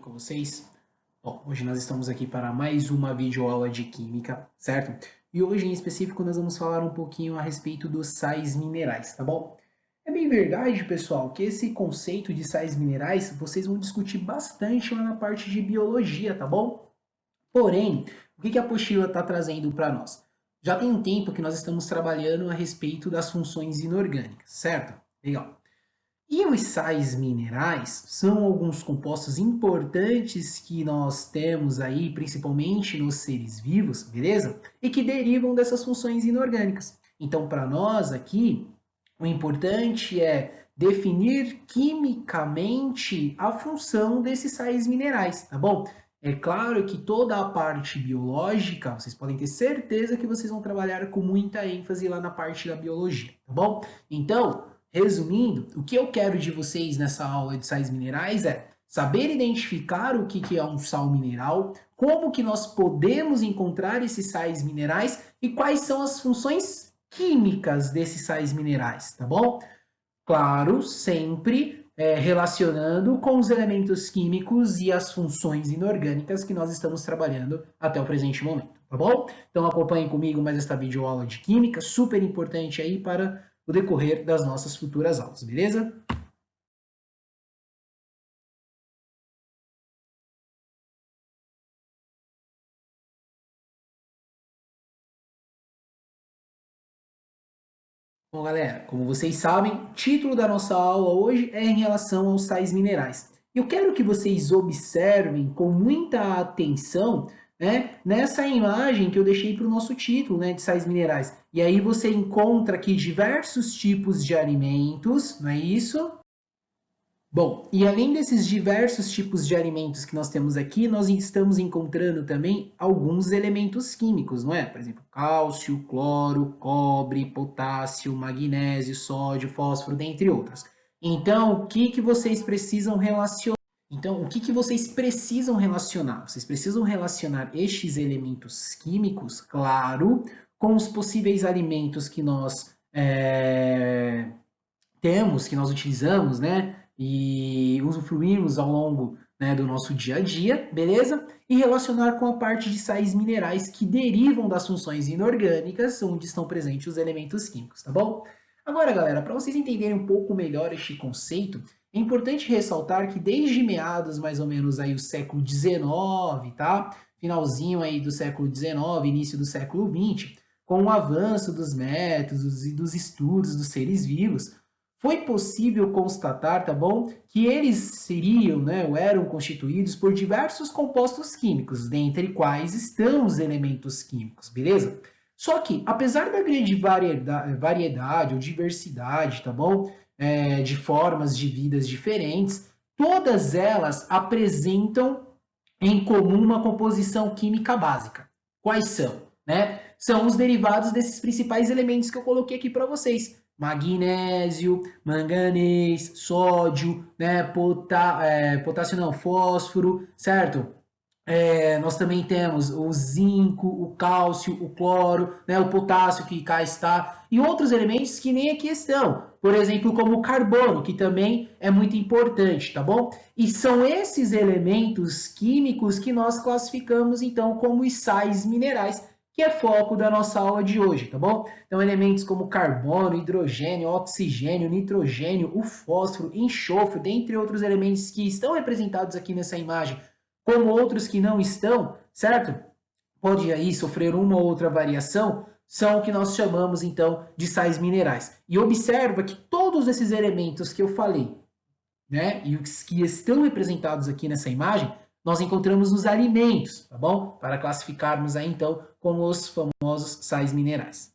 Com vocês? Bom, hoje nós estamos aqui para mais uma videoaula de Química, certo? E hoje em específico nós vamos falar um pouquinho a respeito dos sais minerais, tá bom? É bem verdade, pessoal, que esse conceito de sais minerais vocês vão discutir bastante lá na parte de biologia, tá bom? Porém, o que a apostila está trazendo para nós? Já tem um tempo que nós estamos trabalhando a respeito das funções inorgânicas, certo? Legal. E os sais minerais são alguns compostos importantes que nós temos aí, principalmente nos seres vivos, beleza? E que derivam dessas funções inorgânicas. Então, para nós aqui, o importante é definir quimicamente a função desses sais minerais, tá bom? É claro que toda a parte biológica, vocês podem ter certeza que vocês vão trabalhar com muita ênfase lá na parte da biologia, tá bom? Então, resumindo, o que eu quero de vocês nessa aula de sais minerais é saber identificar o que é um sal mineral, como que nós podemos encontrar esses sais minerais e quais são as funções químicas desses sais minerais, tá bom? Claro, sempre relacionando com os elementos químicos e as funções inorgânicas que nós estamos trabalhando até o presente momento, tá bom? Então acompanhem comigo mais esta videoaula de química, super importante aí para o decorrer das nossas futuras aulas, beleza? Bom, galera, como vocês sabem, o título da nossa aula hoje é em relação aos sais minerais. Eu quero que vocês observem com muita atenção, né, nessa imagem que eu deixei para o nosso título, né, de sais minerais. E aí você encontra aqui diversos tipos de alimentos, não é isso? Bom, e além desses diversos tipos de alimentos que nós temos aqui, nós estamos encontrando também alguns elementos químicos, não é? Por exemplo, cálcio, cloro, cobre, potássio, magnésio, sódio, fósforo, dentre outros. Então, o que que vocês precisam relacionar? Então, o que que vocês precisam relacionar? Vocês precisam relacionar estes elementos químicos, claro, com os possíveis alimentos que nós temos, que nós utilizamos, né? E usufruímos ao longo, né, do nosso dia a dia, beleza? E relacionar com a parte de sais minerais que derivam das funções inorgânicas, onde estão presentes os elementos químicos, tá bom? Agora, galera, para vocês entenderem um pouco melhor este conceito, é importante ressaltar que desde meados, mais ou menos, aí o século XIX, tá? Finalzinho aí do século XIX, início do século XX, com o avanço dos métodos e dos estudos dos seres vivos, foi possível constatar, tá bom, que eles seriam, né, ou eram constituídos por diversos compostos químicos, dentre quais estão os elementos químicos, beleza? Só que, apesar da grande variedade ou diversidade, tá bom, de formas de vidas diferentes, todas elas apresentam em comum uma composição química básica. Quais são? Né? São os derivados desses principais elementos que eu coloquei aqui para vocês: magnésio, manganês, sódio, né, potássio não, fósforo, certo? Nós também temos o zinco, o cálcio, o cloro, né, o potássio que cá está, e outros elementos que nem aqui estão. Por exemplo, como o carbono, que também é muito importante, tá bom? E são esses elementos químicos que nós classificamos, então, como os sais minerais, que é foco da nossa aula de hoje, tá bom? Então, elementos como carbono, hidrogênio, oxigênio, nitrogênio, o fósforo, enxofre, dentre outros elementos que estão representados aqui nessa imagem, como outros que não estão, certo? Pode aí sofrer uma ou outra variação, são o que nós chamamos então de sais minerais. E observa que todos esses elementos que eu falei, né, e os que estão representados aqui nessa imagem, nós encontramos nos alimentos, tá bom? Para classificarmos aí então como os famosos sais minerais.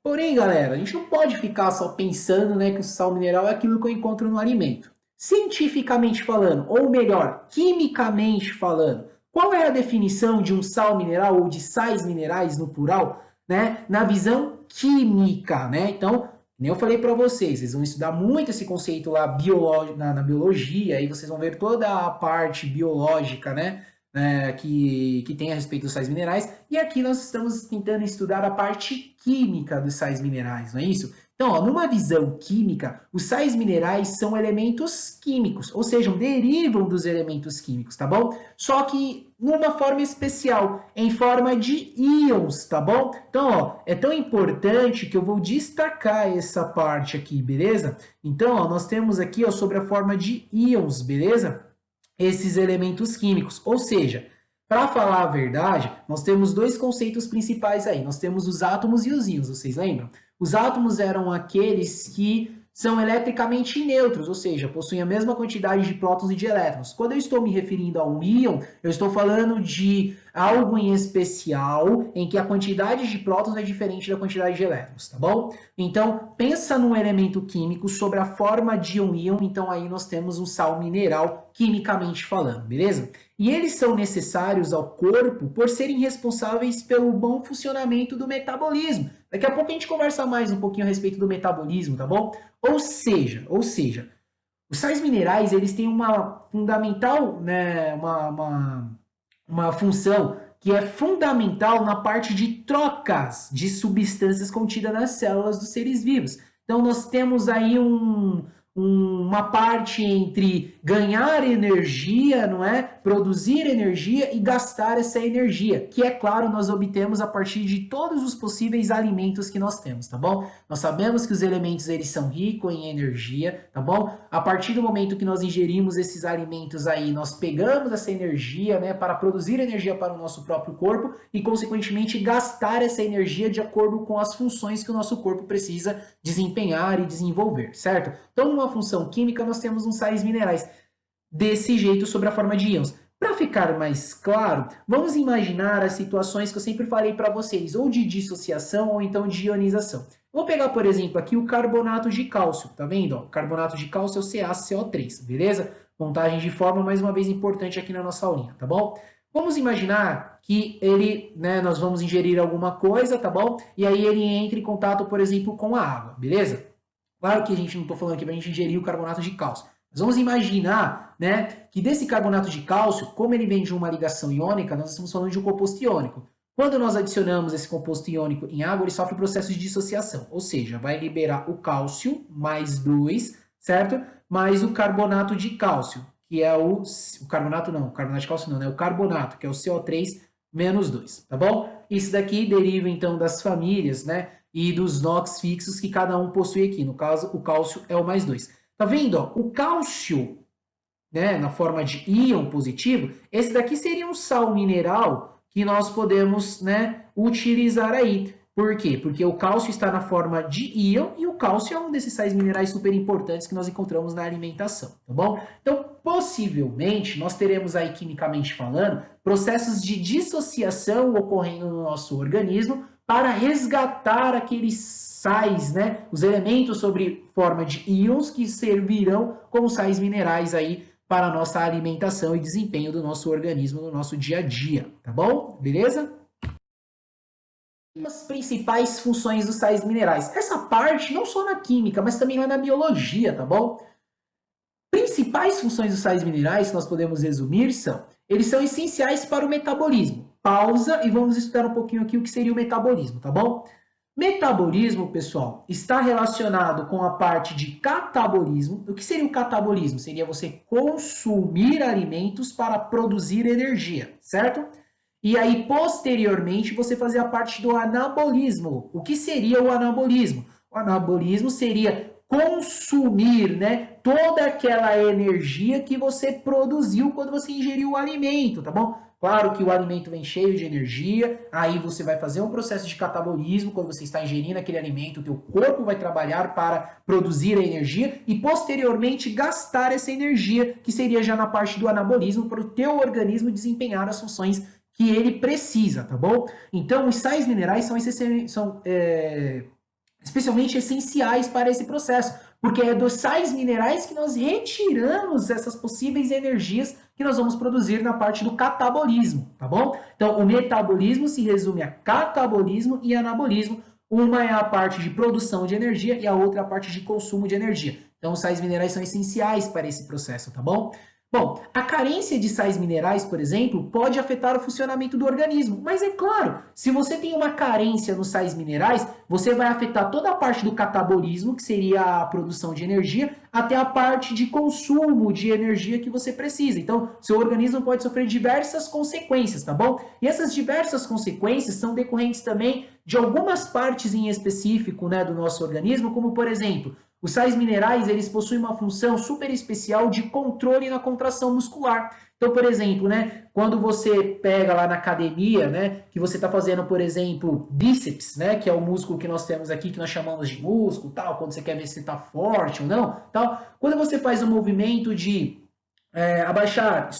Porém, galera, a gente não pode ficar só pensando, né, que o sal mineral é aquilo que eu encontro no alimento. Cientificamente falando, ou melhor, quimicamente falando, qual é a definição de um sal mineral ou de sais minerais no plural, né, na visão química, né? Então, nem eu falei para vocês, vocês vão estudar muito esse conceito lá na biologia, aí vocês vão ver toda a parte biológica, né, que tem a respeito dos sais minerais, e aqui nós estamos tentando estudar a parte química dos sais minerais, não é isso? Então, ó, numa visão química, os sais minerais são elementos químicos, ou seja, derivam dos elementos químicos, tá bom? Só que numa forma especial, em forma de íons, tá bom? Então, ó, é tão importante que eu vou destacar essa parte aqui, beleza? Então, ó, nós temos aqui, ó, sobre a forma de íons, beleza? Esses elementos químicos, ou seja, para falar a verdade, nós temos dois conceitos principais aí. Nós temos os átomos e os íons, vocês lembram? Os átomos eram aqueles que são eletricamente neutros, ou seja, possuem a mesma quantidade de prótons e de elétrons. Quando eu estou me referindo a um íon, eu estou falando de algo em especial em que a quantidade de prótons é diferente da quantidade de elétrons, tá bom? Então, pensa num elemento químico sobre a forma de um íon, então aí nós temos um sal mineral quimicamente falando, beleza? E eles são necessários ao corpo por serem responsáveis pelo bom funcionamento do metabolismo. Daqui a pouco a gente conversa mais um pouquinho a respeito do metabolismo, tá bom? Ou seja, os sais minerais, eles têm uma fundamental, né, uma função que é fundamental na parte de trocas de substâncias contidas nas células dos seres vivos. Então, nós temos aí uma parte entre ganhar energia, não é? Produzir energia e gastar essa energia, que é claro, nós obtemos a partir de todos os possíveis alimentos que nós temos, tá bom? Nós sabemos que os elementos eles são ricos em energia, tá bom? A partir do momento que nós ingerimos esses alimentos aí, nós pegamos essa energia, né, para produzir energia para o nosso próprio corpo e consequentemente gastar essa energia de acordo com as funções que o nosso corpo precisa desempenhar e desenvolver, certo? Então, numa função química, nós temos uns sais minerais desse jeito sobre a forma de íons. Para ficar mais claro, vamos imaginar as situações que eu sempre falei para vocês, ou de dissociação ou então de ionização. Vou pegar, por exemplo, aqui o carbonato de cálcio, tá vendo? O carbonato de cálcio é o CaCO3, beleza? Montagem de fórmula, mais uma vez, importante aqui na nossa aulinha, tá bom? Vamos imaginar que ele, né, nós vamos ingerir alguma coisa, tá bom? E aí ele entra em contato, por exemplo, com a água, beleza? Claro que a gente não está falando aqui para a gente ingerir o carbonato de cálcio. Mas vamos imaginar, né, que desse carbonato de cálcio, como ele vem de uma ligação iônica, nós estamos falando de um composto iônico. Quando nós adicionamos esse composto iônico em água, ele sofre o processo de dissociação, ou seja, vai liberar o cálcio mais 2, certo? Mais o carbonato de cálcio, que é o carbonato não, o carbonato de cálcio não, né? O carbonato, que é o CO3 menos 2, tá bom? Isso daqui deriva então das famílias, né? E dos NOx fixos que cada um possui aqui. No caso, o cálcio é o mais 2. Tá vendo? Ó? O cálcio, né, na forma de íon positivo, esse daqui seria um sal mineral que nós podemos, né, utilizar aí. Por quê? Porque o cálcio está na forma de íon e o cálcio é um desses sais minerais super importantes que nós encontramos na alimentação, tá bom? Então, possivelmente, nós teremos aí, quimicamente falando, processos de dissociação ocorrendo no nosso organismo para resgatar aqueles sais, né, os elementos sob forma de íons que servirão como sais minerais aí para a nossa alimentação e desempenho do nosso organismo no nosso dia a dia, tá bom? Beleza? As principais funções dos sais minerais. Essa parte não só na química, mas também lá na biologia, tá bom? Principais funções dos sais minerais que nós podemos resumir são: eles são essenciais para o metabolismo. Pausa e vamos estudar um pouquinho aqui o que seria o metabolismo, tá bom? Metabolismo, pessoal, está relacionado com a parte de catabolismo. O que seria o catabolismo? Seria você consumir alimentos para produzir energia, certo? E aí, posteriormente, você fazer a parte do anabolismo. O que seria o anabolismo? O anabolismo seria consumir, né, toda aquela energia que você produziu quando você ingeriu o alimento, tá bom? Claro que o alimento vem cheio de energia, aí você vai fazer um processo de catabolismo quando você está ingerindo aquele alimento, o teu corpo vai trabalhar para produzir a energia e posteriormente gastar essa energia, que seria já na parte do anabolismo, para o teu organismo desempenhar as funções que ele precisa, tá bom? Então, os sais minerais são especialmente essenciais para esse processo, porque é dos sais minerais que nós retiramos essas possíveis energias que nós vamos produzir na parte do catabolismo, tá bom? Então, o metabolismo se resume a catabolismo e anabolismo. Uma é a parte de produção de energia e a outra é a parte de consumo de energia. Então, os sais minerais são essenciais para esse processo, tá bom? Bom, a carência de sais minerais, por exemplo, pode afetar o funcionamento do organismo. Mas é claro, se você tem uma carência nos sais minerais, você vai afetar toda a parte do catabolismo, que seria a produção de energia, até a parte de consumo de energia que você precisa. Então, seu organismo pode sofrer diversas consequências, tá bom? E essas diversas consequências são decorrentes também de algumas partes em específico, né, do nosso organismo, como por exemplo, os sais minerais, eles possuem uma função super especial de controle na contração muscular. Então, por exemplo, né, quando você pega lá na academia, né, que você está fazendo, por exemplo, bíceps, né, que é o músculo que nós temos aqui, que nós chamamos de músculo, tal, quando você quer ver se está forte ou não, tal. Quando você faz o movimento de baixar,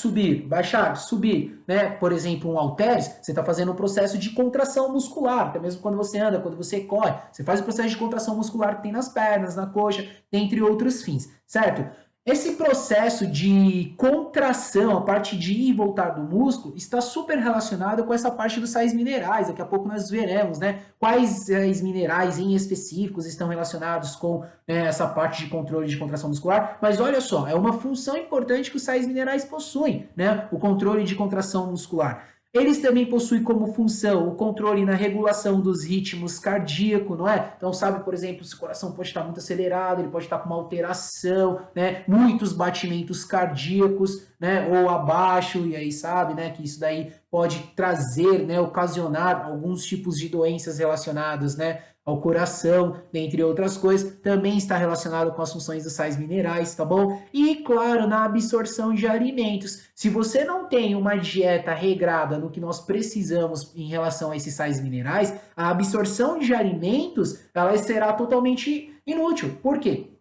subir, né? Por exemplo, um halteres, você está fazendo um processo de contração muscular, até mesmo quando você anda, quando você corre, você faz o processo de contração muscular que tem nas pernas, na coxa, dentre outros fins, certo? Esse processo de contração, a parte de ir e voltar do músculo, está super relacionado com essa parte dos sais minerais. Daqui a pouco nós veremos, né, quais sais minerais em específicos estão relacionados com essa parte de controle de contração muscular. Mas olha só, é uma função importante que os sais minerais possuem, né, o controle de contração muscular. Eles também possuem como função o controle na regulação dos ritmos cardíacos, não é? Então, sabe, por exemplo, se o coração pode estar muito acelerado, ele pode estar com uma alteração, né? Muitos batimentos cardíacos, né? Ou abaixo, e aí sabe, né? Que isso daí pode trazer, né? Ocasionar alguns tipos de doenças relacionadas, né? Ao coração, dentre outras coisas, também está relacionado com as funções dos sais minerais, tá bom? E, claro, na absorção de alimentos. Se você não tem uma dieta regrada no que nós precisamos em relação a esses sais minerais, a absorção de alimentos, ela será totalmente inútil. Por quê?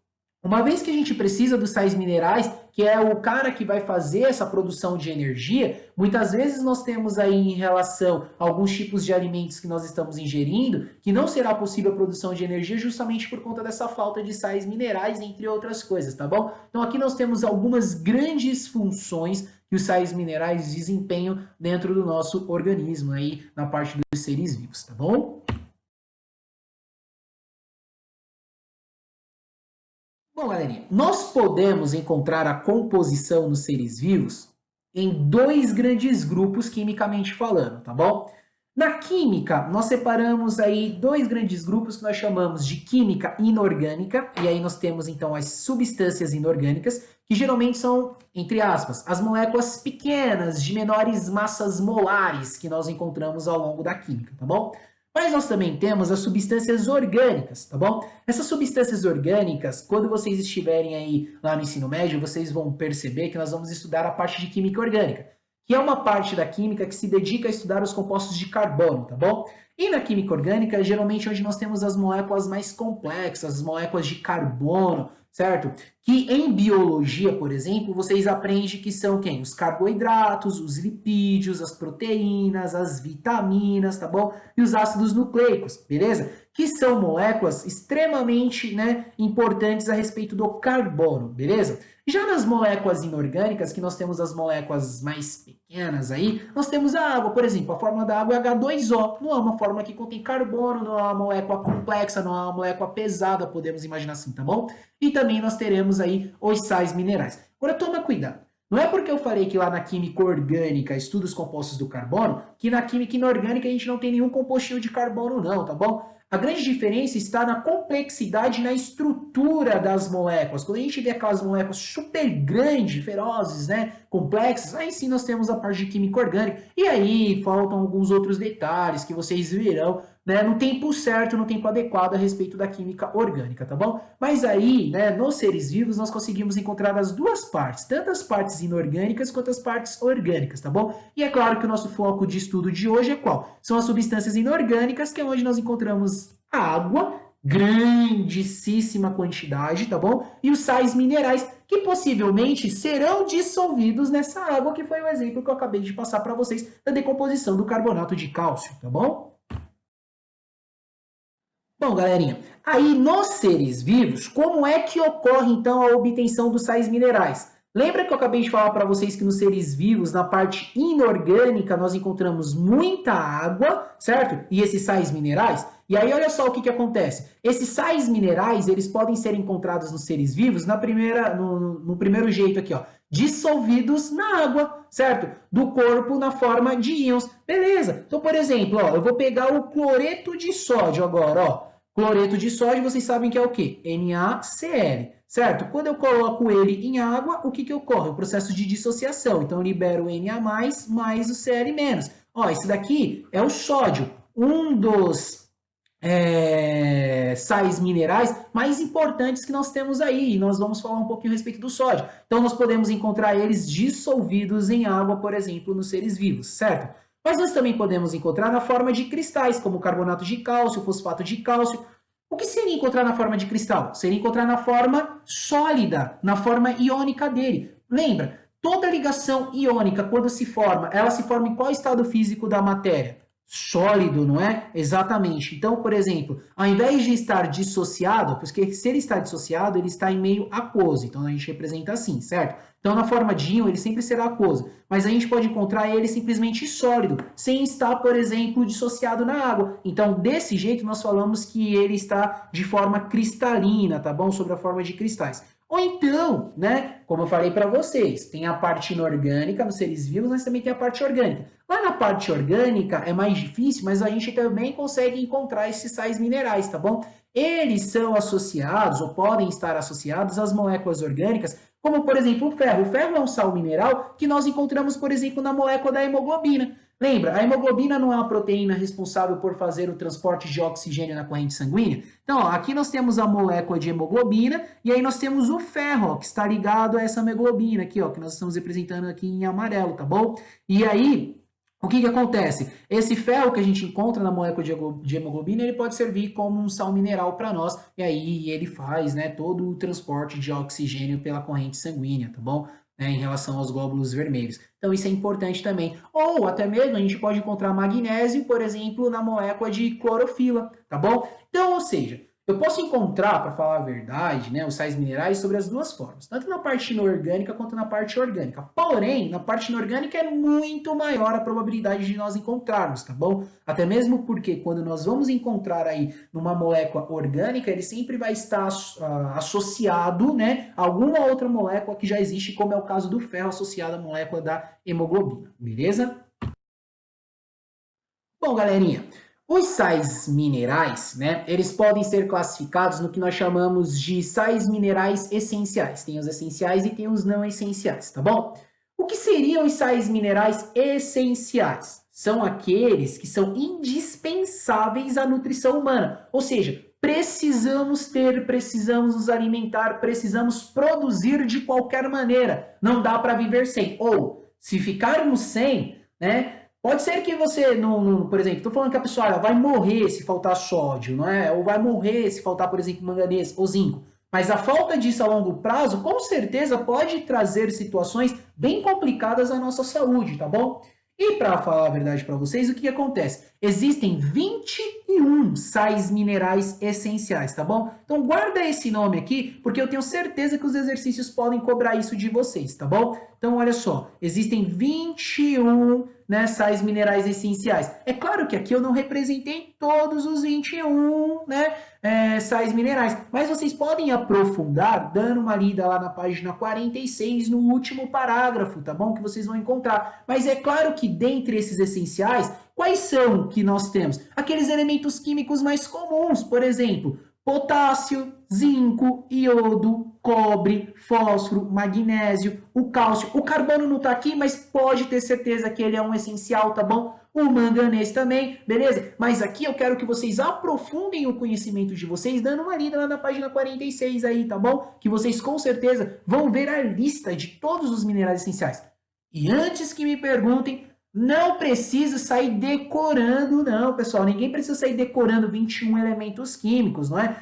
Uma vez que a gente precisa dos sais minerais, que é o cara que vai fazer essa produção de energia, muitas vezes nós temos aí em relação a alguns tipos de alimentos que nós estamos ingerindo, que não será possível a produção de energia justamente por conta dessa falta de sais minerais, entre outras coisas, tá bom? Então aqui nós temos algumas grandes funções que os sais minerais desempenham dentro do nosso organismo aí, na parte dos seres vivos, tá bom? Bom, galerinha, nós podemos encontrar a composição dos seres vivos em dois grandes grupos quimicamente falando, tá bom? Na química, nós separamos aí dois grandes grupos que nós chamamos de química inorgânica, e aí nós temos então as substâncias inorgânicas, que geralmente são, entre aspas, as moléculas pequenas de menores massas molares que nós encontramos ao longo da química, tá bom? Mas nós também temos as substâncias orgânicas, tá bom? Essas substâncias orgânicas, quando vocês estiverem aí lá no ensino médio, vocês vão perceber que nós vamos estudar a parte de química orgânica, que é uma parte da química que se dedica a estudar os compostos de carbono, tá bom? E na química orgânica, geralmente onde nós temos as moléculas mais complexas, as moléculas de carbono, certo? Que em biologia, por exemplo, vocês aprendem que são quem? Os carboidratos, os lipídios, as proteínas, as vitaminas, tá bom? E os ácidos nucleicos, beleza? Que são moléculas extremamente, né, importantes a respeito do carbono, beleza? Já nas moléculas inorgânicas, que nós temos as moléculas mais pequenas aí, nós temos a água, por exemplo, a fórmula da água é H2O, não é uma fórmula que contém carbono, não é uma molécula complexa, não é uma molécula pesada, podemos imaginar assim, tá bom? E também nós teremos aí os sais minerais. Agora toma cuidado. Não é porque eu falei que lá na química orgânica estuda os compostos do carbono, que na química inorgânica a gente não tem nenhum compostinho de carbono não, tá bom? A grande diferença está na complexidade e na estrutura das moléculas. Quando a gente vê aquelas moléculas super grandes, ferozes, né, complexas, aí sim nós temos a parte de química orgânica. E aí faltam alguns outros detalhes que vocês verão, né, no tempo certo, no tempo adequado a respeito da química orgânica, tá bom? Mas aí, né, nos seres vivos nós conseguimos encontrar as duas partes, tanto as partes inorgânicas quanto as partes orgânicas, tá bom? E é claro que o nosso foco de estudo de hoje é qual? São as substâncias inorgânicas, que é onde nós encontramos a água, grandíssima quantidade, tá bom? E os sais minerais, que possivelmente serão dissolvidos nessa água, que foi o exemplo que eu acabei de passar para vocês da decomposição do carbonato de cálcio, tá bom? Bom, galerinha, aí nos seres vivos, como é que ocorre então a obtenção dos sais minerais? Lembra que eu acabei de falar para vocês que nos seres vivos, na parte inorgânica, nós encontramos muita água, certo? E esses sais minerais? E aí, olha só o que, que acontece. Esses sais minerais, eles podem ser encontrados nos seres vivos no primeiro jeito aqui, ó, dissolvidos na água, certo? Do corpo na forma de íons. Beleza. Então, por exemplo, ó, eu vou pegar o cloreto de sódio agora, ó. Cloreto de sódio, vocês sabem que é o quê? NaCl, certo? Quando eu coloco ele em água, o que que ocorre? O processo de dissociação. Então, eu libero o Na+, mais o Cl-. Ó, esse daqui é o sódio, um dos sais minerais mais importantes que nós temos aí, e nós vamos falar um pouquinho a respeito do sódio. Então, nós podemos encontrar eles dissolvidos em água, por exemplo, nos seres vivos, certo? Mas nós também podemos encontrar na forma de cristais, como carbonato de cálcio, fosfato de cálcio. O que seria encontrar na forma de cristal? Seria encontrar na forma sólida, na forma iônica dele. Lembra, toda ligação iônica, quando se forma, ela se forma em qual estado físico da matéria? Sólido, não é? Exatamente. Então, por exemplo, ao invés de estar dissociado, porque se ele está dissociado, ele está em meio aquoso. Então, a gente representa assim, certo? Então, na forma de íon, ele sempre será aquoso. Mas a gente pode encontrar ele simplesmente sólido, sem estar, por exemplo, dissociado na água. Então, desse jeito, nós falamos que ele está de forma cristalina, tá bom? Sobre a forma de cristais. Ou então, né, como eu falei para vocês, tem a parte inorgânica nos seres vivos, mas também tem a parte orgânica. Lá na parte orgânica é mais difícil, mas a gente também consegue encontrar esses sais minerais, tá bom? Eles são associados, ou podem estar associados às moléculas orgânicas, como, por exemplo, o ferro. O ferro é um sal mineral que nós encontramos, por exemplo, na molécula da hemoglobina. Lembra, a hemoglobina não é uma proteína responsável por fazer o transporte de oxigênio na corrente sanguínea? Então, ó, aqui nós temos a molécula de hemoglobina e aí nós temos o ferro, ó, que está ligado a essa hemoglobina aqui, ó, que nós estamos representando aqui em amarelo, tá bom? E aí, o que que acontece? Esse ferro que a gente encontra na molécula de hemoglobina, ele pode servir como um sal mineral para nós, e aí ele faz, né, todo o transporte de oxigênio pela corrente sanguínea, tá bom? Em relação aos glóbulos vermelhos. Então, isso é importante também. Ou até mesmo a gente pode encontrar magnésio, por exemplo, na molécula de clorofila, tá bom? Então, ou seja, eu posso encontrar, para falar a verdade, né, os sais minerais sobre as duas formas, tanto na parte inorgânica quanto na parte orgânica. Porém, na parte inorgânica é muito maior a probabilidade de nós encontrarmos, tá bom? Até mesmo porque quando nós vamos encontrar aí numa molécula orgânica, ele sempre vai estar associado, né, a alguma outra molécula que já existe, como é o caso do ferro associado à molécula da hemoglobina, beleza? Bom, galerinha, os sais minerais, né, eles podem ser classificados no que nós chamamos de sais minerais essenciais. Tem os essenciais e tem os não essenciais, tá bom? O que seriam os sais minerais essenciais? São aqueles que são indispensáveis à nutrição humana, ou seja, precisamos ter, precisamos nos alimentar, precisamos produzir de qualquer maneira. Não dá para viver sem. Ou, se ficarmos sem, né, pode ser que você, por exemplo, estou falando que a pessoa vai morrer se faltar sódio, não é? Ou vai morrer se faltar, por exemplo, manganês ou zinco. Mas a falta disso a longo prazo, com certeza, pode trazer situações bem complicadas à nossa saúde, tá bom? E para falar a verdade para vocês, o que acontece? Existem 21 sais minerais essenciais, tá bom? Então guarda esse nome aqui, porque eu tenho certeza que os exercícios podem cobrar isso de vocês, tá bom? Então olha só, existem 21, né, sais minerais essenciais. É claro que aqui eu não representei todos os 21, né, sais minerais, mas vocês podem aprofundar dando uma lida lá na página 46, no último parágrafo, tá bom? Que vocês vão encontrar. Mas é claro que dentre esses essenciais, quais são que nós temos? Aqueles elementos químicos mais comuns, por exemplo, potássio, zinco, iodo, cobre, fósforo, magnésio, o cálcio. O carbono não está aqui, mas pode ter certeza que ele é um essencial, tá bom? O manganês também, beleza? Mas aqui eu quero que vocês aprofundem o conhecimento de vocês, dando uma lida lá na página 46 aí, tá bom? Que vocês com certeza vão ver a lista de todos os minerais essenciais. E antes que me perguntem, não precisa sair decorando, não, pessoal. Ninguém precisa sair decorando 21 elementos químicos, não é?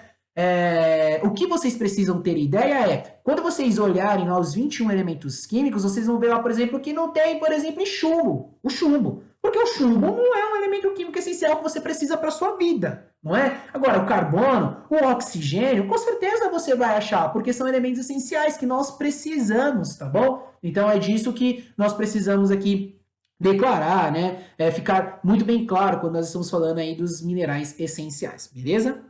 O que vocês precisam ter ideia é, quando vocês olharem lá os 21 elementos químicos, vocês vão ver lá, por exemplo, que não tem, por exemplo, chumbo. O chumbo. Porque o chumbo não é um elemento químico essencial que você precisa para a sua vida, não é? Agora, o carbono, o oxigênio, com certeza você vai achar, porque são elementos essenciais que nós precisamos, tá bom? Então, é disso que nós precisamos aqui declarar, né? Ficar muito bem claro quando nós estamos falando aí dos minerais essenciais, beleza?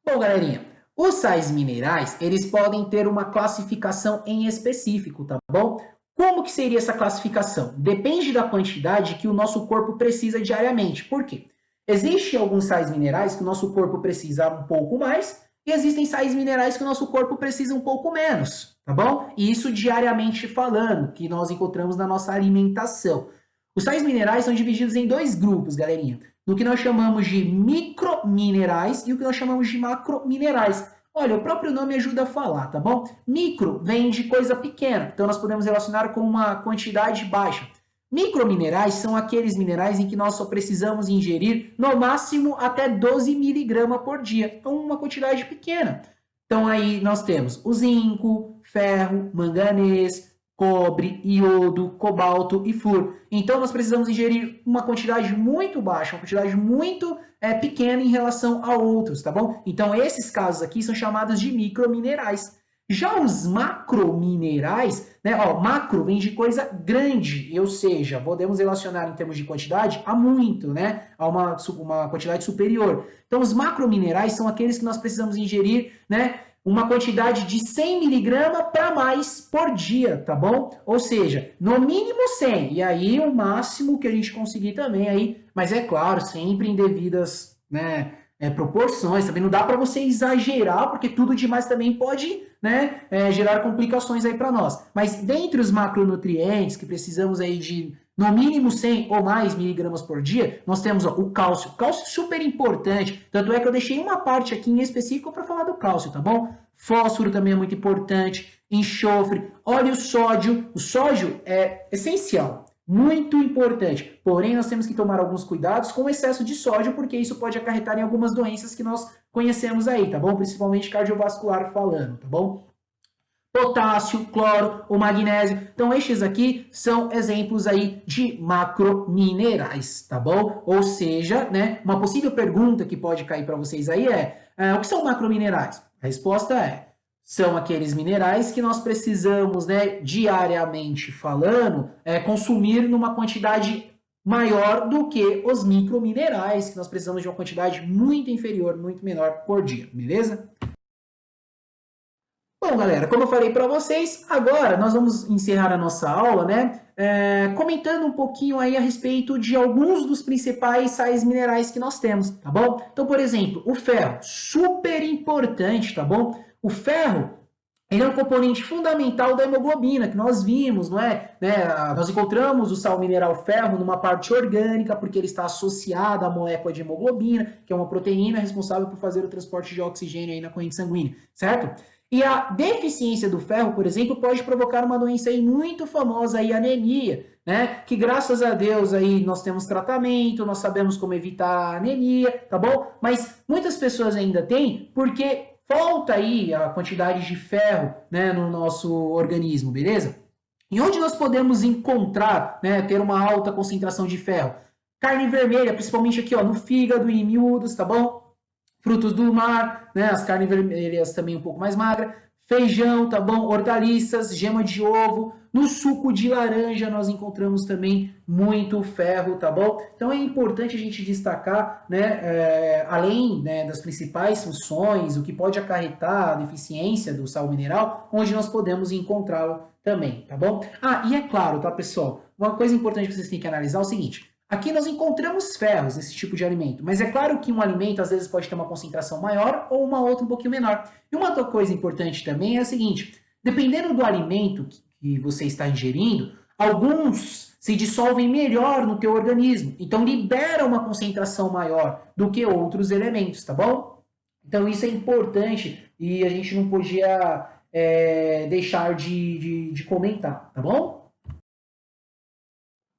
Bom, galerinha, Os sais minerais, eles podem ter uma classificação em específico, tá bom? Como que seria essa classificação? Depende da quantidade que o nosso corpo precisa diariamente. Por quê? Existem alguns sais minerais que o nosso corpo precisa um pouco mais e existem sais minerais que o nosso corpo precisa um pouco menos, tá bom? E isso diariamente falando, que nós encontramos na nossa alimentação. Os sais minerais são divididos em dois grupos, galerinha. No que nós chamamos de microminerais e o que nós chamamos de macrominerais. Olha, o próprio nome ajuda a falar, tá bom? Micro vem de coisa pequena, então nós podemos relacionar com uma quantidade baixa. Microminerais são aqueles minerais em que nós só precisamos ingerir no máximo até 12 miligramas por dia, então uma quantidade pequena. Então aí nós temos o zinco, ferro, manganês, cobre, iodo, cobalto e flúor. Então nós precisamos ingerir uma quantidade muito baixa, uma quantidade muito pequena em relação a outros, tá bom? Então esses casos aqui são chamados de microminerais. Já os macrominerais, né? Ó, macro vem de coisa grande, ou seja, podemos relacionar em termos de quantidade a muito, né? A uma quantidade superior. Então os macrominerais são aqueles que nós precisamos ingerir, né? Uma quantidade de 100 miligramas para mais por dia, tá bom? Ou seja, no mínimo 100, e aí o máximo que a gente conseguir também aí, mas é claro, sempre em devidas, né, proporções, também não dá para você exagerar, porque tudo demais também pode, né, gerar complicações aí para nós. Mas dentre os macronutrientes que precisamos aí de no mínimo 100 ou mais miligramas por dia, nós temos ó, o cálcio. Cálcio super importante, tanto é que eu deixei uma parte aqui em específico para falar do cálcio, tá bom? Fósforo também é muito importante, enxofre, óleo sódio. O sódio é essencial, muito importante. Porém, nós temos que tomar alguns cuidados com o excesso de sódio, porque isso pode acarretar em algumas doenças que nós conhecemos aí, tá bom? Principalmente cardiovascular falando, tá bom? Potássio, cloro, o magnésio. Então, estes aqui são exemplos aí de macrominerais, tá bom? Ou seja, né, uma possível pergunta que pode cair para vocês aí o que são macrominerais? A resposta são aqueles minerais que nós precisamos, né, diariamente falando, consumir numa quantidade maior do que os microminerais, que nós precisamos de uma quantidade muito inferior, muito menor por dia, beleza? Bom, galera, como eu falei para vocês, agora nós vamos encerrar a nossa aula, né? Comentando um pouquinho aí a respeito de alguns dos principais sais minerais que nós temos, tá bom? Então, por exemplo, o ferro, super importante, tá bom? O ferro, ele é um componente fundamental da hemoglobina, que nós vimos, não é? Né? Nós encontramos o sal mineral ferro numa parte orgânica, porque ele está associado à molécula de hemoglobina, que é uma proteína responsável por fazer o transporte de oxigênio aí na corrente sanguínea, certo? E a deficiência do ferro, por exemplo, pode provocar uma doença aí muito famosa, aí, anemia, né? Que graças a Deus aí nós temos tratamento, nós sabemos como evitar a anemia, tá bom? Mas muitas pessoas ainda têm porque falta aí a quantidade de ferro, né, no nosso organismo, beleza? E onde nós podemos encontrar, né, ter uma alta concentração de ferro? Carne vermelha, principalmente aqui, ó, no fígado e em miúdos, tá bom? Frutos do mar, né, as carnes vermelhas também um pouco mais magras, feijão, tá bom? Hortaliças, gema de ovo, no suco de laranja nós encontramos também muito ferro, tá bom? Então é importante a gente destacar, né, além, né, das principais funções, o que pode acarretar a deficiência do sal mineral, onde nós podemos encontrá-lo também, tá bom? Ah, e é claro, tá, pessoal? Uma coisa importante que vocês têm que analisar é o seguinte: aqui nós encontramos ferros nesse tipo de alimento, mas é claro que um alimento às vezes pode ter uma concentração maior ou uma outra um pouquinho menor. E uma outra coisa importante também é a seguinte: dependendo do alimento que você está ingerindo, alguns se dissolvem melhor no teu organismo, então libera uma concentração maior do que outros elementos, tá bom? Então isso é importante e a gente não podia deixar de comentar, tá bom?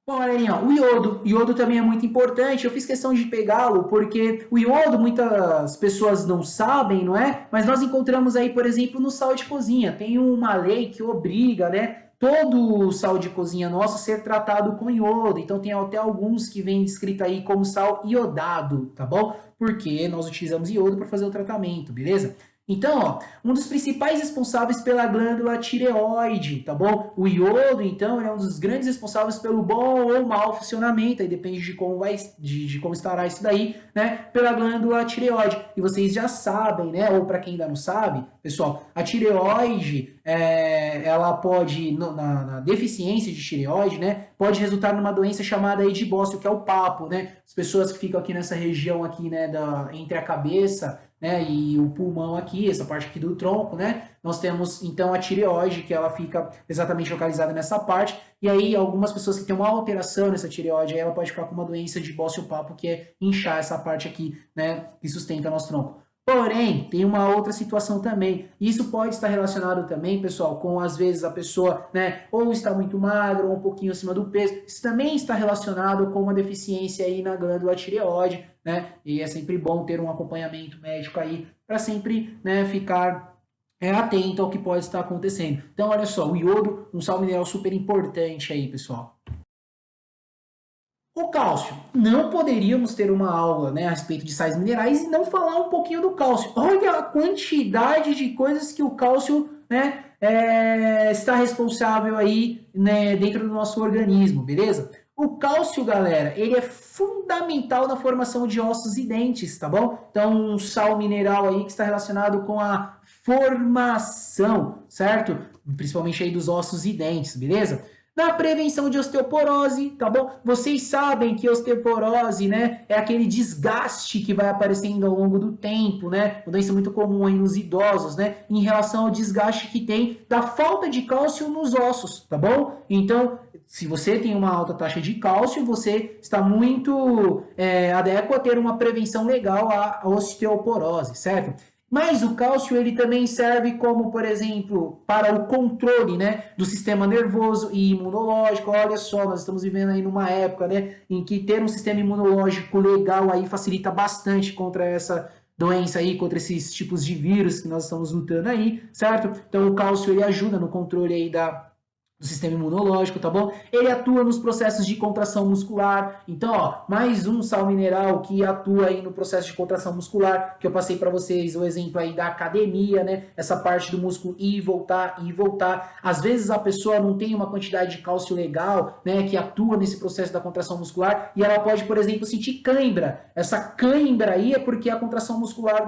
Bom, galerinha, o iodo. O iodo também é muito importante. Eu fiz questão de pegá-lo porque o iodo muitas pessoas não sabem, não é? Mas nós encontramos aí, por exemplo, no sal de cozinha. Tem uma lei que obriga, né, todo o sal de cozinha nosso a ser tratado com iodo. Então tem até alguns que vem escrito aí como sal iodado, tá bom? Porque nós utilizamos iodo para fazer o tratamento, beleza? Então, ó, um dos principais responsáveis pela glândula tireoide, tá bom? O iodo, então, é um dos grandes responsáveis pelo bom ou mau funcionamento, aí depende de como de como estará isso daí, né? Pela glândula tireoide. E vocês já sabem, né? Ou para quem ainda não sabe, pessoal, a tireoide, ela pode, na deficiência de tireoide, né? Pode resultar numa doença chamada aí de Bócio, que é o papo, né? As pessoas que ficam aqui nessa região aqui, né, entre a cabeça, né, e o pulmão aqui, essa parte aqui do tronco, né, nós temos então a tireoide, que ela fica exatamente localizada nessa parte, e aí algumas pessoas que têm uma alteração nessa tireoide, aí ela pode ficar com uma doença de bócio-papo, que é inchar essa parte aqui, né, que sustenta nosso tronco. Porém, tem uma outra situação também. Isso pode estar relacionado também, pessoal, com às vezes a pessoa, né, ou está muito magra ou um pouquinho acima do peso. Isso também está relacionado com uma deficiência aí na glândula tireoide, né? E é sempre bom ter um acompanhamento médico aí para sempre, né, ficar atento ao que pode estar acontecendo. Então, olha só, o iodo, um sal mineral super importante aí, pessoal. O cálcio. Não poderíamos ter uma aula, né, a respeito de sais minerais e não falar um pouquinho do cálcio. Olha a quantidade de coisas que o cálcio, né, está responsável aí, né, dentro do nosso organismo, beleza? O cálcio, galera, ele é fundamental na formação de ossos e dentes, tá bom? Então, um sal mineral aí que está relacionado com a formação, certo? Principalmente aí dos ossos e dentes, beleza? Na prevenção de osteoporose, tá bom? Vocês sabem que osteoporose, né, é aquele desgaste que vai aparecendo ao longo do tempo, né? Uma doença muito comum aí nos idosos, né? Em relação ao desgaste que tem da falta de cálcio nos ossos, tá bom? Então, se você tem uma alta taxa de cálcio, você está muito adequado a ter uma prevenção legal à osteoporose, certo? Mas o cálcio ele também serve como, por exemplo, para o controle, né, do sistema nervoso e imunológico. Olha só, nós estamos vivendo aí numa época, né, em que ter um sistema imunológico legal aí facilita bastante contra essa doença aí, contra esses tipos de vírus que nós estamos lutando aí, certo? Então o cálcio ele ajuda no controle aí do sistema imunológico, tá bom? Ele atua nos processos de contração muscular. Então, ó, mais um sal mineral que atua aí no processo de contração muscular, que eu passei para vocês o exemplo aí da academia, né? Essa parte do músculo ir e voltar, ir e voltar. Às vezes a pessoa não tem uma quantidade de cálcio legal, né, que atua nesse processo da contração muscular e ela pode, por exemplo, sentir cãibra. Essa cãibra aí é porque a contração muscular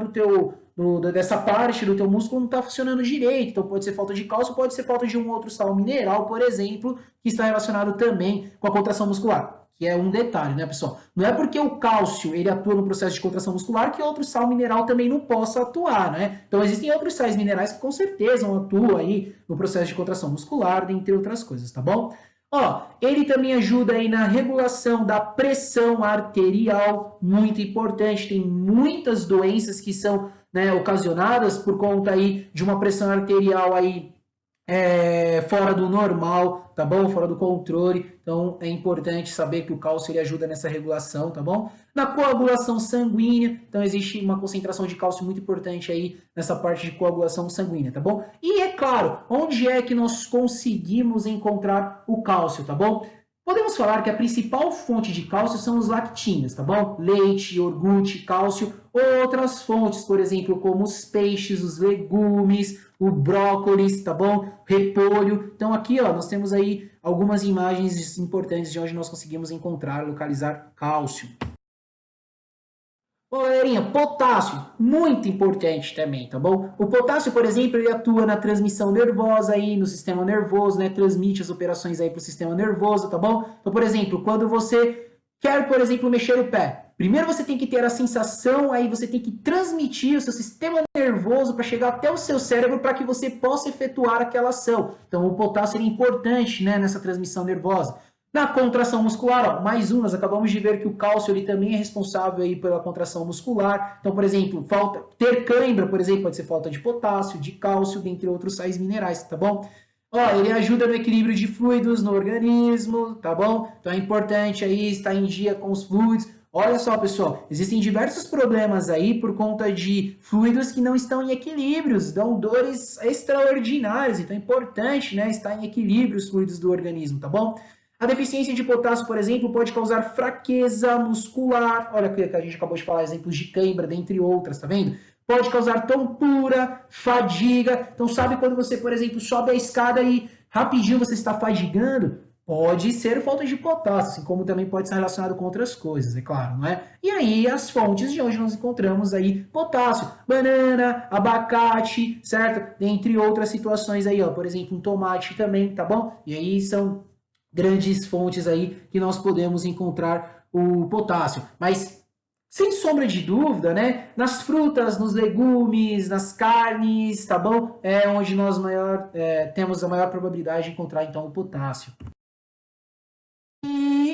dessa parte do teu músculo não está funcionando direito. Então pode ser falta de cálcio, pode ser falta de um outro sal mineral, por exemplo, que está relacionado também com a contração muscular. Que é um detalhe, né, pessoal? Não é porque o cálcio ele atua no processo de contração muscular que outro sal mineral também não possa atuar, né? Então existem outros sais minerais que com certeza atuam aí no processo de contração muscular, dentre outras coisas, tá bom? Ó, ele também ajuda aí na regulação da pressão arterial, muito importante. Tem muitas doenças que são, né, ocasionadas por conta aí de uma pressão arterial aí fora do normal, tá bom? Fora do controle. Então é importante saber que o cálcio ele ajuda nessa regulação, tá bom? Na coagulação sanguínea, então existe uma concentração de cálcio muito importante aí nessa parte de coagulação sanguínea, tá bom? E é claro, onde é que nós conseguimos encontrar o cálcio, tá bom? Podemos falar que a principal fonte de cálcio são os lactíneos, tá bom? Leite, iogurte, cálcio, outras fontes, por exemplo, como os peixes, os legumes, o brócolis, tá bom? Repolho. Então aqui, ó, nós temos aí algumas imagens importantes de onde nós conseguimos encontrar, localizar cálcio. Bom, galerinha, potássio, muito importante também, tá bom? O potássio, por exemplo, ele atua na transmissão nervosa aí, no sistema nervoso, né? Transmite as operações aí para o sistema nervoso, tá bom? Então, por exemplo, quando você quer, por exemplo, mexer o pé, primeiro você tem que ter a sensação, aí você tem que transmitir o seu sistema nervoso para chegar até o seu cérebro para que você possa efetuar aquela ação. Então, o potássio é importante, né, nessa transmissão nervosa. Na contração muscular, ó, mais um, nós acabamos de ver que o cálcio ele também é responsável aí pela contração muscular. Então, por exemplo, ter cãibra, por exemplo, pode ser falta de potássio, de cálcio, dentre outros sais minerais, tá bom? Ó, ele ajuda no equilíbrio de fluidos no organismo, tá bom? Então é importante aí estar em dia com os fluidos. Olha só, pessoal, existem diversos problemas aí por conta de fluidos que não estão em equilíbrios, dão dores extraordinárias. Então é importante, né, estar em equilíbrio os fluidos do organismo, tá bom? A deficiência de potássio, por exemplo, pode causar fraqueza muscular. Olha que a gente acabou de falar, exemplos de cãibra, dentre outras, tá vendo? pode causar tontura, fadiga. Então, sabe quando você, por exemplo, sobe a escada e rapidinho você está fadigando? Pode ser falta de potássio, assim como também pode ser relacionado com outras coisas, é claro, não é? E aí as fontes de onde nós encontramos aí potássio, banana, abacate, certo? Entre outras situações aí, ó, por exemplo, um tomate também, tá bom? E aí são grandes fontes aí que nós podemos encontrar o potássio. Mas sem sombra de dúvida, né? Nas frutas, nos legumes, nas carnes, tá bom? É onde nós temos a maior probabilidade de encontrar então o potássio.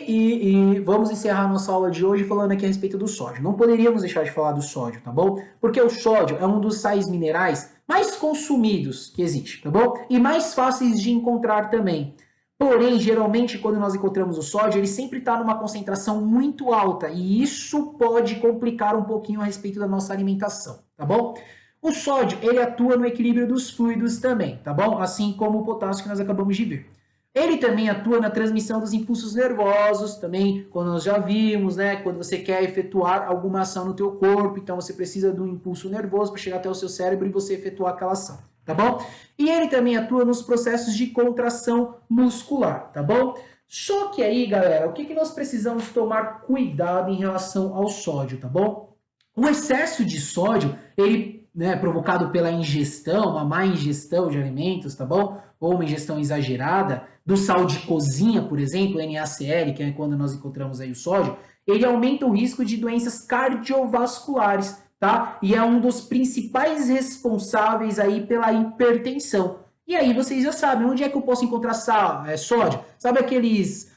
E vamos encerrar nossa aula de hoje falando aqui a respeito do sódio. Não poderíamos deixar de falar do sódio, tá bom? Porque o sódio é um dos sais minerais mais consumidos que existe, tá bom? E mais fáceis de encontrar também. Porém, geralmente, quando nós encontramos o sódio, ele sempre está numa concentração muito alta e isso pode complicar um pouquinho a respeito da nossa alimentação, tá bom? O sódio, ele atua no equilíbrio dos fluidos também, tá bom? Assim como o potássio que nós acabamos de ver. Ele também atua na transmissão dos impulsos nervosos, também, quando nós já vimos, né? Quando você quer efetuar alguma ação no teu corpo, então você precisa do impulso nervoso para chegar até o seu cérebro e você efetuar aquela ação, tá bom? E ele também atua nos processos de contração muscular, tá bom? Só que aí, galera, o que nós precisamos tomar cuidado em relação ao sódio, tá bom? O excesso de sódio, ele, né, provocado pela ingestão, uma má ingestão de alimentos, tá bom? Ou uma ingestão exagerada do sal de cozinha, por exemplo, NaCl, que é quando nós encontramos aí o sódio, ele aumenta o risco de doenças cardiovasculares, tá? E é um dos principais responsáveis aí pela hipertensão. E aí vocês já sabem, onde é que eu posso encontrar sódio? Sabe aqueles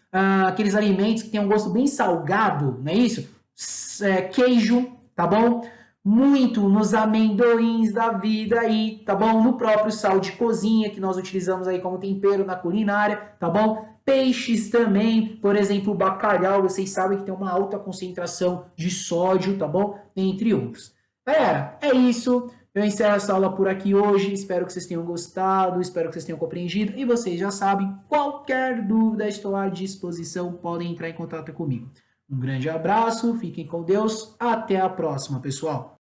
alimentos que têm um gosto bem salgado, não é isso? Queijo, tá bom? Muito nos amendoins da vida aí, tá bom? No próprio sal de cozinha que nós utilizamos aí como tempero na culinária, tá bom? Peixes também, por exemplo, o bacalhau, vocês sabem que tem uma alta concentração de sódio, tá bom? Entre outros. Galera, é isso. Eu encerro essa aula por aqui hoje. Espero que vocês tenham gostado, espero que vocês tenham compreendido. E vocês já sabem, qualquer dúvida, estou à disposição. Podem entrar em contato comigo. Um grande abraço, fiquem com Deus. Até a próxima, pessoal.